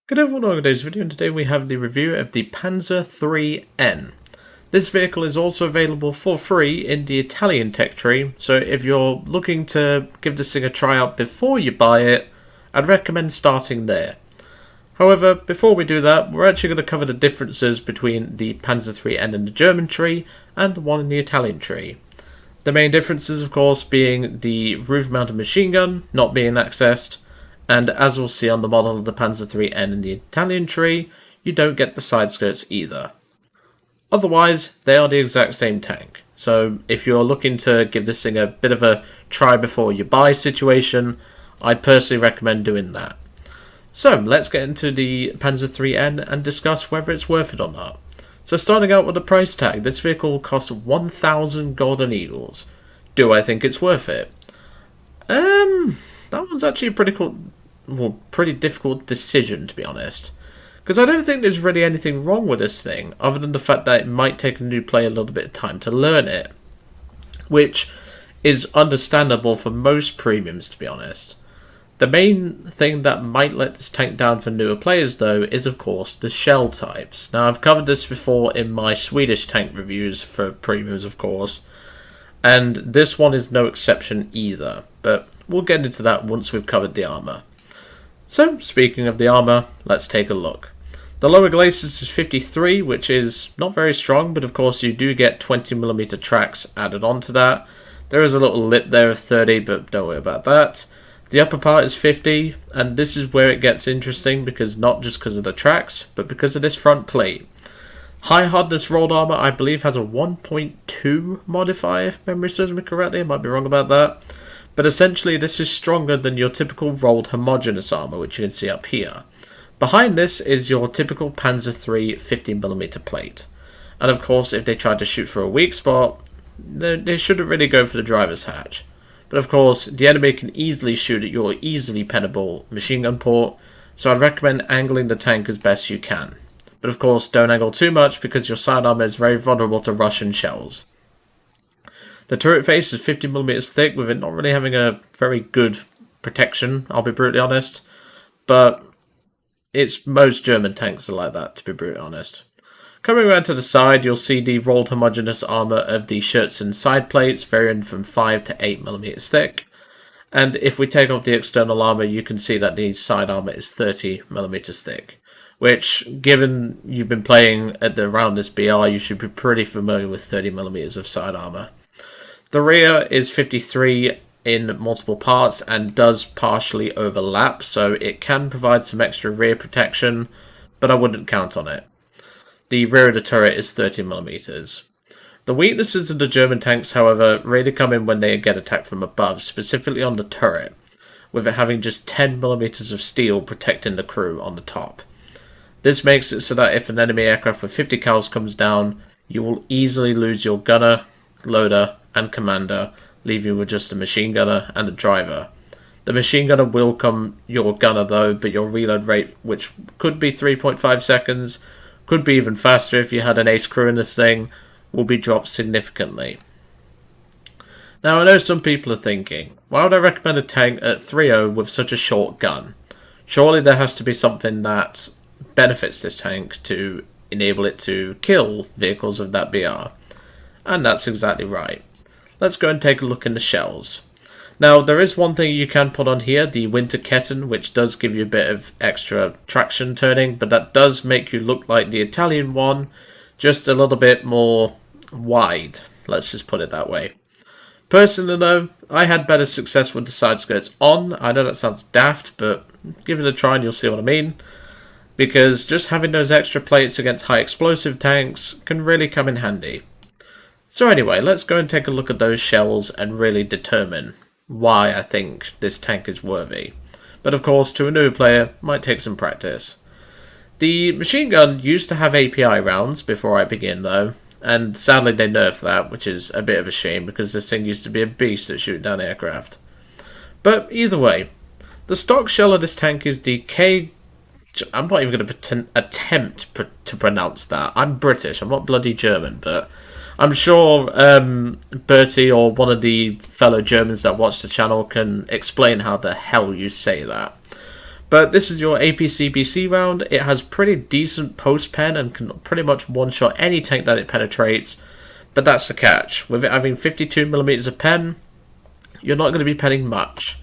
Good everyone, welcome to today's video, and today we have the review of the Panzer III N. This vehicle is also available for free in the Italian tech tree, so if you're looking to give this thing a try out before you buy it, I'd recommend starting there. However, before we do that, we're actually going to cover the differences between the Panzer III N in the German tree and the one in the Italian tree. The main differences, of course, being the roof-mounted machine gun not being accessed, and as we'll see on the model of the Panzer III N in the Italian tree, you don't get the side skirts either. Otherwise, they are the exact same tank. So if you're looking to give this thing a bit of a try before you buy situation, I'd personally recommend doing that. So let's get into the Panzer III N and discuss whether it's worth it or not. So starting out with the price tag, this vehicle costs 1,000 golden eagles. Do I think it's worth it? That was actually a pretty difficult decision, to be honest. Because I don't think there's really anything wrong with this thing, other than the fact that it might take a new player a little bit of time to learn it. Which is understandable for most premiums, to be honest. The main thing that might let this tank down for newer players, though, is of course the shell types. Now, I've covered this before in my Swedish tank reviews for premiums, of course. And this one is no exception either, but we'll get into that once we've covered the armour. So, speaking of the armour, let's take a look. The lower glacis is 53, which is not very strong, but of course you do get 20mm tracks added onto that. There is a little lip there of 30, but don't worry about that. The upper part is 50, and this is where it gets interesting, because not just because of the tracks, but because of this front plate. High hardness rolled armour, I believe, has a 1.2 modifier, if memory serves me correctly. I might be wrong about that. But essentially, this is stronger than your typical rolled homogeneous armour, which you can see up here. Behind this is your typical Panzer III 15mm plate. And of course, if they try to shoot for a weak spot, they shouldn't really go for the driver's hatch. But of course, the enemy can easily shoot at your easily pennable machine gun port, so I'd recommend angling the tank as best you can. But of course, don't angle too much because your side armour is very vulnerable to Russian shells. The turret face is 50mm thick, with it not really having a very good protection, I'll be brutally honest. But most German tanks are like that, to be brutally honest. Coming around to the side, you'll see the rolled homogeneous armour of the shirts and side plates, varying from 5 to 8mm thick. And if we take off the external armour, you can see that the side armour is 30mm thick. Which, given you've been playing around this BR, you should be pretty familiar with 30mm of side armour. The rear is 53 in multiple parts and does partially overlap, so it can provide some extra rear protection, but I wouldn't count on it. The rear of the turret is 30mm. The weaknesses of the German tanks, however, really come in when they get attacked from above, specifically on the turret, with it having just 10mm of steel protecting the crew on the top. This makes it so that if an enemy aircraft with 50 cals comes down, you will easily lose your gunner, loader, and commander, leaving you with just a machine gunner and a driver. The machine gunner will come your gunner though, but your reload rate, which could be 3.5 seconds, could be even faster if you had an ace crew in this thing, will be dropped significantly. Now I know some people are thinking, why would I recommend a tank at 3.0 with such a short gun? Surely there has to be something that benefits this tank to enable it to kill vehicles of that BR. And that's exactly right. Let's go and take a look in the shells. Now, there is one thing you can put on here, the Winterketten, which does give you a bit of extra traction turning, but that does make you look like the Italian one, just a little bit more wide. Let's just put it that way. Personally, though, I had better success with the side skirts on. I know that sounds daft, but give it a try and you'll see what I mean. Because just having those extra plates against high explosive tanks can really come in handy. So anyway, let's go and take a look at those shells and really determine why I think this tank is worthy. But of course, to a new player, might take some practice. The machine gun used to have API rounds before I begin though, and sadly they nerfed that, which is a bit of a shame because this thing used to be a beast at shooting down aircraft. But either way, the stock shell of this tank is the I'm not even going to attempt to pronounce that. I'm British, I'm not bloody German, but I'm sure Bertie or one of the fellow Germans that watch the channel can explain how the hell you say that. But this is your APC-BC round. It has pretty decent post-pen and can pretty much one-shot any tank that it penetrates. But that's the catch. With it having 52mm of pen, you're not going to be penning much.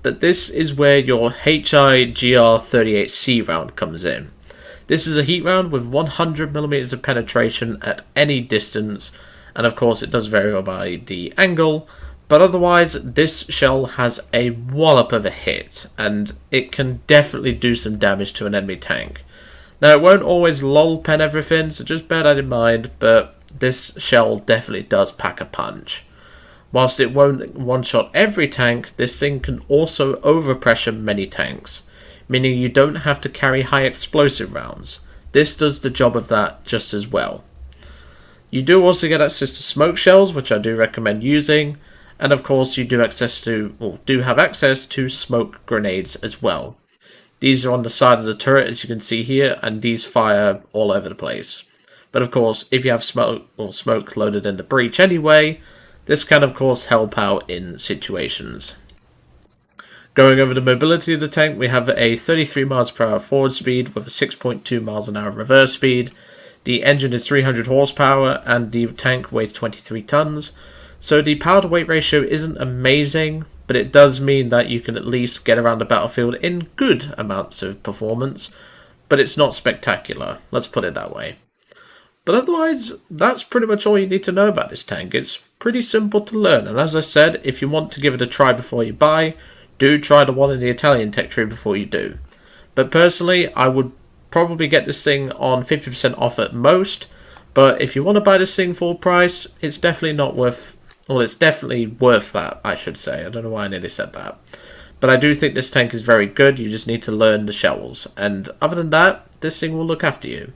But this is where your HIGR38C round comes in. This is a heat round with 100mm of penetration at any distance, and of course it does vary by the angle, but otherwise this shell has a wallop of a hit, and it can definitely do some damage to an enemy tank. Now it won't always lol pen everything, so just bear that in mind, but this shell definitely does pack a punch. Whilst it won't one-shot every tank, this thing can also overpressure many tanks, meaning you don't have to carry high explosive rounds. This does the job of that just as well. You do also get access to smoke shells, which I do recommend using, and of course you do have access to smoke grenades as well. These are on the side of the turret, as you can see here, and these fire all over the place. But of course, if you have smoke loaded in the breach anyway, this can of course help out in situations. Going over the mobility of the tank, we have a 33 miles per hour forward speed with a 6.2 miles an hour reverse speed. The engine is 300 horsepower and the tank weighs 23 tons. So the power to weight ratio isn't amazing, but it does mean that you can at least get around the battlefield in good amounts of performance, but it's not spectacular, let's put it that way. But otherwise, that's pretty much all you need to know about this tank. It's pretty simple to learn, and as I said, if you want to give it a try before you buy, do try the one in the Italian tech tree before you do. But personally, I would probably get this thing on 50% off at most, but if you want to buy this thing full price, it's definitely not worth... Well, it's definitely worth that, I should say. I don't know why I nearly said that. But I do think this tank is very good, you just need to learn the shells. And other than that, this thing will look after you.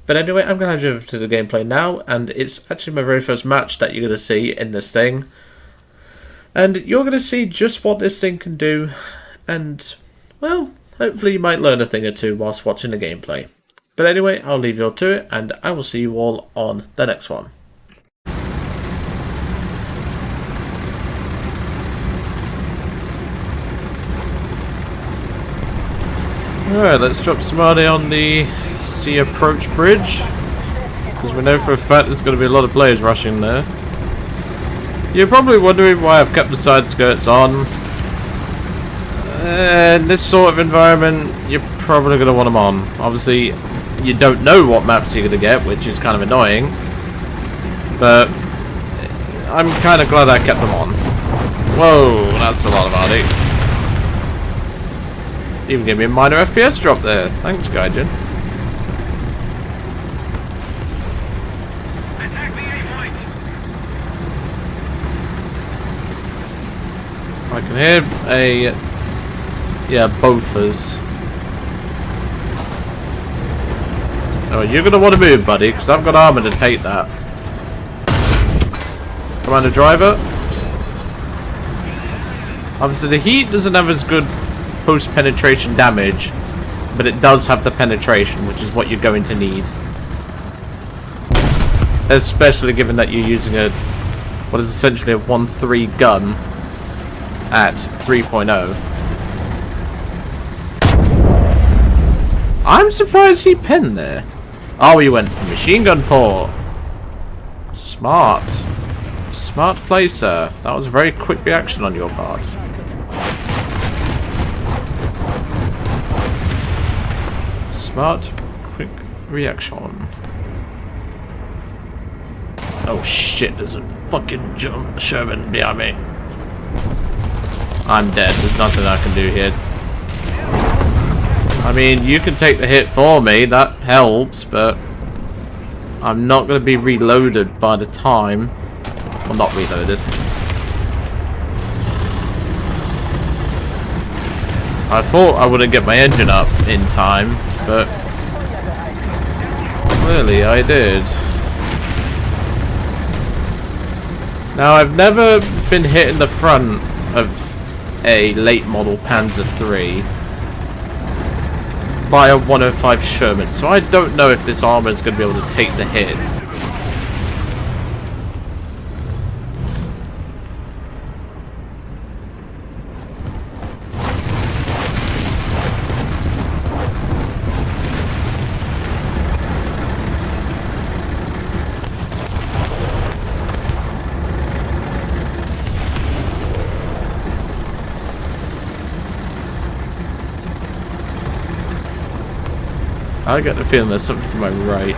But anyway, I'm going to hand you over to the gameplay now, and it's actually my very first match that you're going to see in this thing. And you're going to see just what this thing can do, and, well, hopefully you might learn a thing or two whilst watching the gameplay. But anyway, I'll leave you all to it, and I will see you all on the next one. Alright, let's drop some money on the sea approach bridge, because we know for a fact there's going to be a lot of players rushing there. You're probably wondering why I've kept the side skirts on. In this sort of environment, you're probably going to want them on. Obviously, you don't know what maps you're going to get, which is kind of annoying. But I'm kind of glad I kept them on. Whoa, that's a lot of RD. Even gave me a minor FPS drop there. Thanks, Gaijin. I can hear a... yeah, Bofors. Oh, you're going to want to move, buddy, because I've got armour to take that. Commander driver. Obviously, the heat doesn't have as good post-penetration damage, but it does have the penetration, which is what you're going to need. Especially given that you're using a... what is essentially a 1-3 gun at 3.0. I'm surprised he penned there. Oh, he went for machine gun port. Smart. Smart play, sir. That was a very quick reaction on your part. Smart, quick reaction. Oh shit, there's a fucking Sherman behind me. I'm dead. There's nothing I can do here. I mean, you can take the hit for me. That helps, but I'm not going to be reloaded by the time... well, not reloaded. I thought I wouldn't get my engine up in time, but clearly I did. Now, I've never been hit in the front of a late model Panzer III by a 105 Sherman, so I don't know if this armor is going to be able to take the hit. I get the feeling there's something to my right.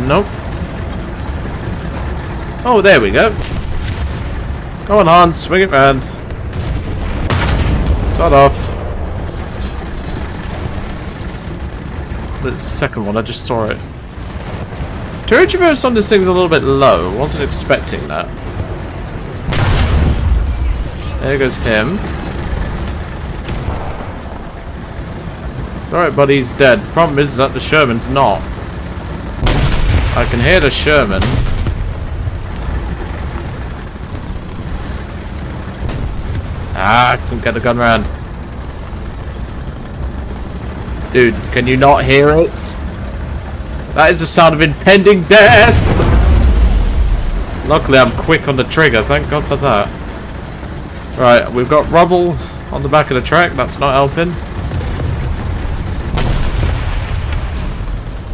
Nope. Oh, there we go. Go on, Hans, swing it round. Start off. There's a second one, I just saw it. Turret traverse on this thing's a little bit low. Wasn't expecting that. There goes him. Alright, buddy, he's dead. Problem is that the Sherman's not. I can hear the Sherman. Ah, I couldn't get the gun round. Dude, can you not hear it? That is the sound of impending death! Luckily, I'm quick on the trigger. Thank God for that. Right, we've got rubble on the back of the track. That's not helping.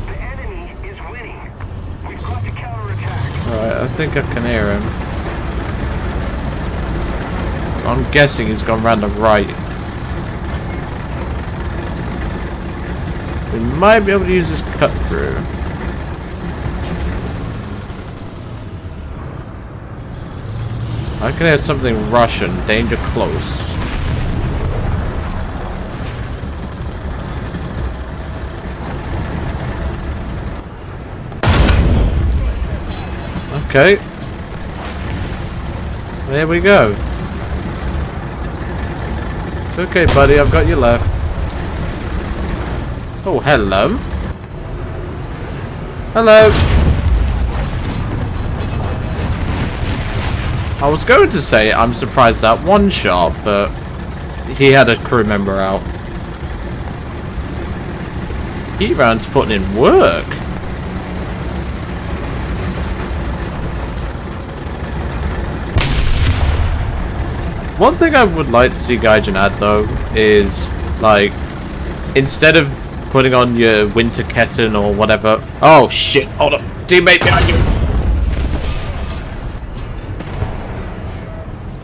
The enemy is winning. We've got to counterattack. Alright, I think I can hear him. So I'm guessing he's gone round the right. We might be able to use this cut through. I can hear something Russian. Danger close. Okay. There we go. It's okay, buddy. I've got you left. Oh, hello. Hello. I was going to say I'm surprised at one shot, but he had a crew member out. Heat round's putting in work. One thing I would like to see Gaijin add though is like instead of putting on your winter kitten or whatever. Oh shit! Hold up, teammate behind you.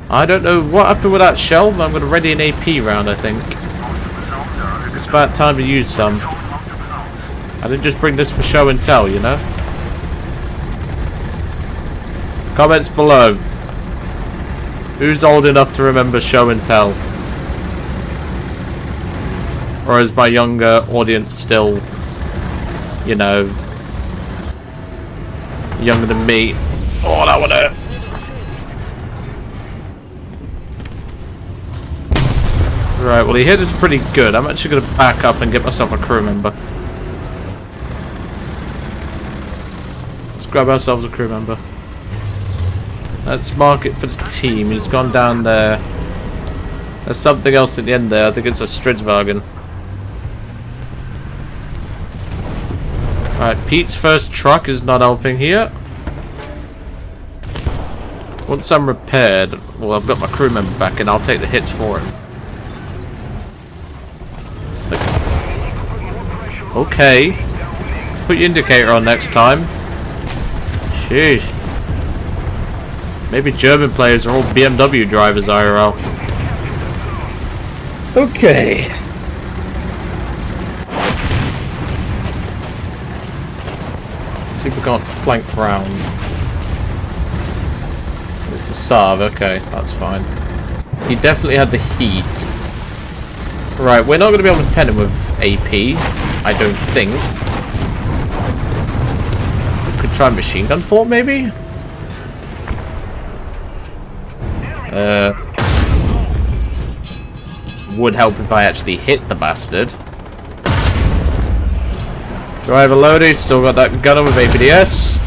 I don't know what happened with that shell, but I'm going to ready an AP round, I think. It's about time to use some. I didn't just bring this for show and tell, you know? Comments below. Who's old enough to remember show and tell? Or is my younger audience still, you know, younger than me? Oh, that one hurt. Right, well he hit us pretty good. I'm actually going to back up and get myself a crew member. Let's grab ourselves a crew member. Let's mark it for the team. He's gone down there. There's something else at the end there. I think it's a Stridswagen. Alright, Pete's first truck is not helping here. Once I'm repaired, well I've got my crew member back and I'll take the hits for him. Okay. Put your indicator on next time. Sheesh. Maybe German players are all BMW drivers, IRL. Okay. Let's see if we can't flank round. It's the Saab, okay, that's fine. He definitely had the heat. Right, we're not going to be able to pen him with AP, I don't think. We could try machine gun port, maybe? Would help if I actually hit the bastard. Driver loaded, still got that gunner with APDS.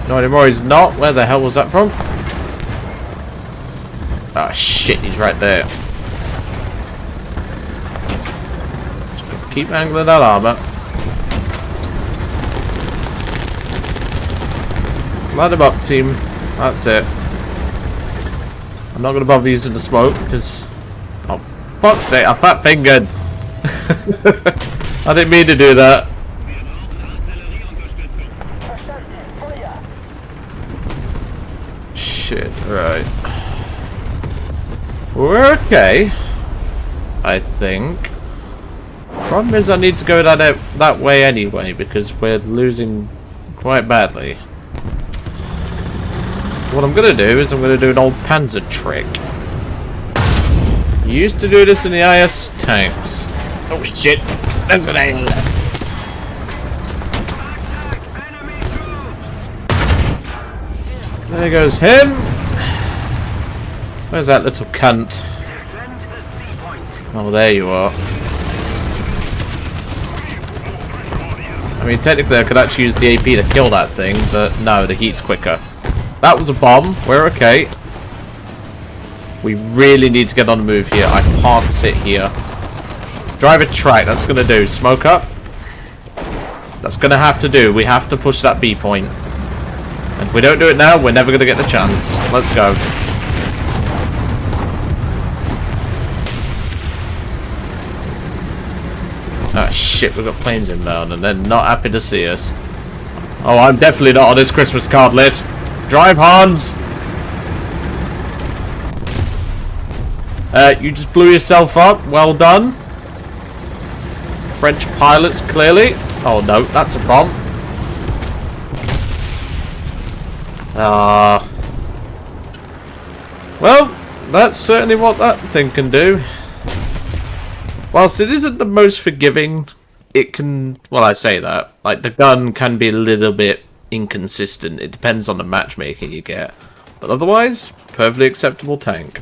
Not anymore, he's not. Where the hell was that from? Ah, shit, he's right there. Just keep angling that armor. Light him up, team. That's it. I'm not going to bother using the smoke because... Oh, fuck's sake, I fat fingered. I didn't mean to do that. Shit, right. We're okay. I think. Problem is I need to go that way anyway, because we're losing quite badly. What I'm going to do is I'm going to do an old Panzer trick. You used to do this in the IS tanks. Oh shit, there's an alien. There goes him. Where's that little cunt? Oh, there you are. I mean, technically I could actually use the AP to kill that thing, but no, the heat's quicker. That was a bomb. We're okay. We really need to get on the move here. I can't sit here. Drive a track. That's going to do. Smoke up. That's going to have to do. We have to push that B point. And if we don't do it now, we're never going to get the chance. Let's go. Ah, shit. We've got planes inbound, and they're not happy to see us. Oh, I'm definitely not on this Christmas card list. Drive, Hans! You just blew yourself up. Well done. French pilots, clearly. Oh, no. That's a bomb. Well, that's certainly what that thing can do. Whilst it isn't the most forgiving, it can... Well, I say that. Like, the gun can be a little bit inconsistent. It depends on the matchmaking you get. But otherwise, perfectly acceptable tank.